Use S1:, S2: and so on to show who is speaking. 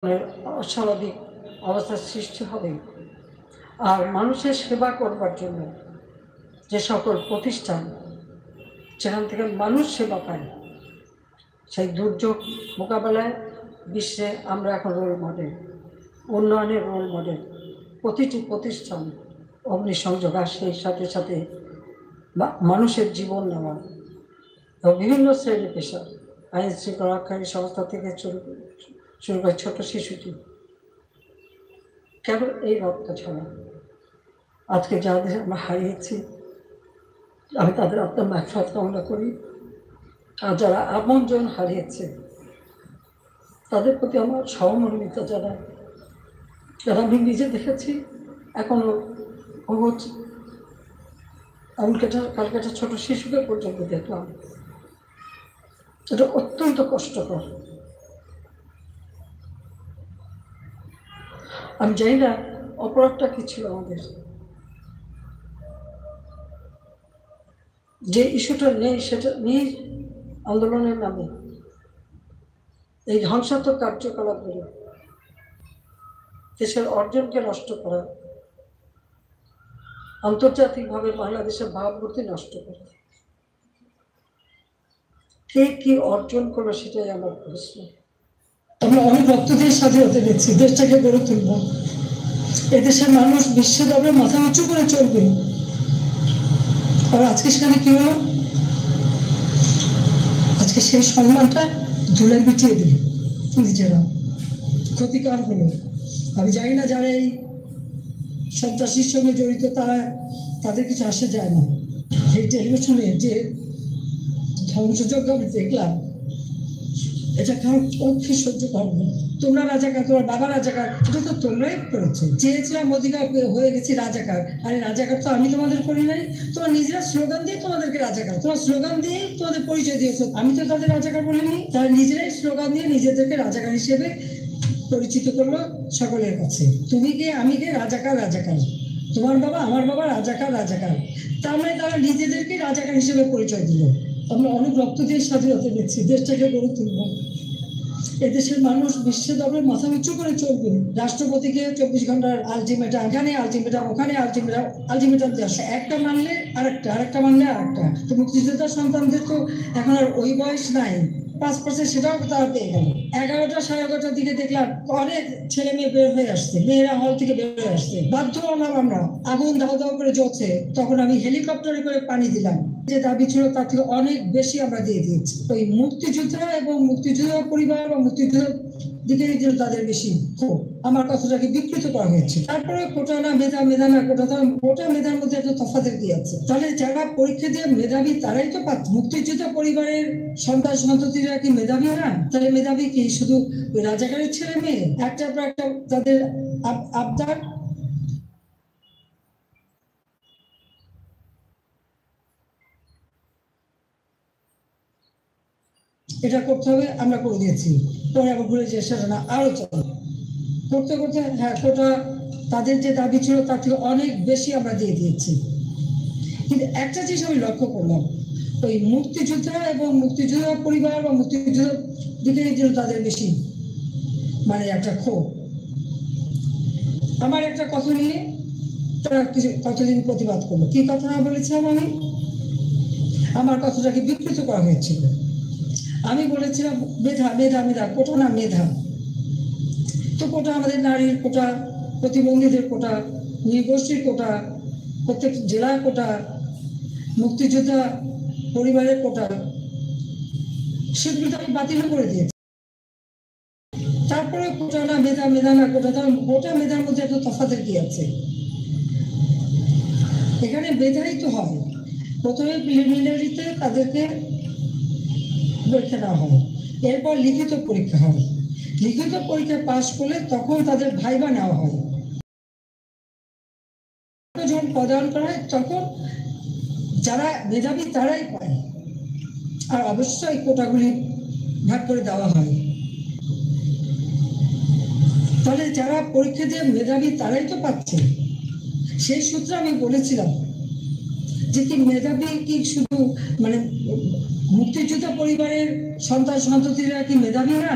S1: অস্বাভাবিক অবস্থার সৃষ্টি হবে। আর মানুষের সেবা করবার জন্য যে সকল প্রতিষ্ঠান সেখান থেকে মানুষ সেবা পায়, সেই দুর্যোগ মোকাবেলায় বিশ্বে আমরা এখন রোল মডেল, উন্নয়নের রোল মডেল। প্রতিটি প্রতিষ্ঠান অগ্নিসংযোগ আর সেই সাথে সাথে মানুষের জীবন নেওয়া এবং বিভিন্ন শ্রেণী পেশা, আইন শৃঙ্খলা রক্ষাকারী সংস্থা থেকে শুরু করে ছোট শিশুটি, কেবল এই রক্ত ছড়া। আজকে যাদের আমরা হারিয়েছি, আমি তাদের আত্মার মাগফিরাত কামনা করি। আর যারা আপনজন হারিয়েছে তাদের প্রতি আমার সহমর্মিতা জানাই। যারা আমি নিজে দেখেছি, এখনো হচ্ছে, কালকে একটা ছোট শিশুকে পর্যন্ত দেখলাম। এটা অত্যন্ত কষ্টকর। আমি জানি না অপরাধটা কি ছিল আমাদের, যে ইস্যুটা নেই সেটা নেই আন্দোলনের নামে এই ধ্বংসাত্মক কার্যকলাপগুলো, দেশের অর্জনকে নষ্ট করা, আন্তর্জাতিকভাবে বাংলাদেশের ভাবমূর্তি নষ্ট করা। কে কি অর্জন করলো সেটাই আমার প্রশ্ন। আমরা অনেক রক্ত দিয়ে স্বাধীনতা দিচ্ছি, দেশটাকে গড়ে তুলব। এদেশের মানুষ বিশ্বভাবে মাথা উঁচু করে চলবে। আর আজকে সেখানে কি হলো? আজকে সেই সম্মানটা ধুলায় মিটিয়ে দিল নিজেরা। ক্ষতিকার হলো। আমি জানি না যারা এই সন্ত্রাসীর সঙ্গে জড়িত তাদের কিছু আসে যায় না। এই টেলিভিশনে যে ধ্বংসযজ্ঞ আমি দেখলাম, এটা কারোর পক্ষে সহ্য করবো। তোমরা রাজাকার, তোমার বাবা রাজাকার, এটা তো তোমরাই করেছো। চেয়েছিলাম অধিকার হয়ে গেছি রাজাকার। আরে রাজাকার তো আমি তোমাদের করি নাই, তোমরা নিজেরা স্লোগান দিয়ে তোমাদেরকে রাজাকার, তোমার স্লোগান দিয়ে তোমাদের পরিচয় দিয়েছো। আমি তো তাদের রাজাকার বলিনি, তারা নিজেরাই স্লোগান দিয়ে নিজেদেরকে রাজাকার হিসেবে পরিচিত করলো সকলের কাছে। তুমি কে, আমি কে, রাজাকার রাজাকার, তোমার বাবা আমার বাবা রাজাকার রাজাকার। তার মানে তারা নিজেদেরকে রাজাকার হিসেবে পরিচয় দিল। আমরা অনেক রক্ত দিয়ে স্বাধীনতা দিচ্ছি, দেশটাকে গড়ে তুলব। এদেশের মানুষ বিশ্বের দরবারে মাথা উঁচু করে চলবে। রাষ্ট্রপতিকে 24 ঘন্টার আলটিমেটাম, এখানে আলটিমেটাম, ওখানে আলটিমেটাম, আলটিমেটাম দিয়ে আসে। একটা মানলে আরেকটা মানলে আরেকটা। তো মুক্তিযোদ্ধা সন্তানদের তো এখন আর ওই বয়স নাই, 5% সেটাও তারা পেয়ে গেল। 11টা 11:30টার দিকে দেখলাম অনেক ছেলে মেয়ে বের হয়ে আসছে, মেয়েরা হল থেকে বের হয়ে আসছে। বাধ্য হলাম আমরা, আগুন দাও দাও করে জ্বলছে, তখন আমি হেলিকপ্টারে করে পানি দিলাম। যে দাবি ছিল তার থেকে অনেক বেশি আমরা দিয়ে দিয়েছি। ওই মুক্তিযোদ্ধা এবং মুক্তিযোদ্ধা পরিবার বা মুক্তিযোদ্ধা দিকে তাদের বেশি আমার কথাটাকে বিকৃত করা হয়েছে। তারপরে কোটা না মেধা, মেধা না কোটা, কোটা মেধার মধ্যে এত তফাতের কি আছে? তাহলে যারা পরীক্ষা দিয়ে মেধাবী তারাই তো পাচ্ছে। মুক্তিযোদ্ধা পরিবারের সন্তান সন্ততিরা কি মেধাবী না? তাহলে মেধাবী কি শুধু ওই রাজাকারের ছেলে মেয়ে? একটার পর একটা তাদের আবদার। এটা করতে হবে, আমরা করে দিয়েছি, পরে আবার ঘুরে যে সেটা না, আরো চলে করতে করতে, হ্যাঁ কোটা তাদের যে দাবি ছিল তার থেকে অনেক বেশি আমরা দিয়ে দিয়েছি। কিন্তু একটা জিনিস আমি লক্ষ্য করলাম, ওই মুক্তিযোদ্ধা এবং মুক্তিযোদ্ধা পরিবার বা মুক্তিযোদ্ধা দিকে তাদের বেশি মানে একটা ক্ষোভ। আমার একটা কথা নিয়ে তারা কিছু কতদিন প্রতিবাদ করলো। কি কথা বলেছিলাম আমি? আমার কথাটাকে বিকৃত করা হয়েছিল। আমি বলেছিলাম মেধা মেধা মেধা, কোটা না মেধা। তো কোটা আমাদের নারীর কোটা, প্রতিবন্ধীদের কোটা, নৃগোষ্ঠীর কোটা, প্রত্যেক জেলার কোটা, মুক্তিযোদ্ধা পরিবারের কোটা, সেগুলো তো আমি বাতিল করে দিয়েছি। তারপরে কোটা না মেধা, মেধা না কোটা, তার কোটা মেধার মধ্যে এত তফাতের কি আছে? এখানে মেধাই তো হয়। প্রথমে প্রিলিমিনারিতে তাদেরকে পরীক্ষা দেওয়া হয়, এরপর লিখিত পরীক্ষা হয়। লিখিত পরীক্ষা পাশ করলে তখন তাদের ভাইবা নেওয়া হয়। যখন প্রদান করা হয় তখন যারা মেধাবী তারাই পায়। আর অবশ্যই কোটাগুলি ভাগ করে দেওয়া হয়। তাহলে যারা পরীক্ষা দিয়ে মেধাবী তারাই তো পাচ্ছে। সেই সূত্রে আমি বলেছিলাম যে কি মেধাবী কি শুধু মানে মুক্তিযোদ্ধা পরিবারের সন্তান সন্ততিরা কি মেধাবী না?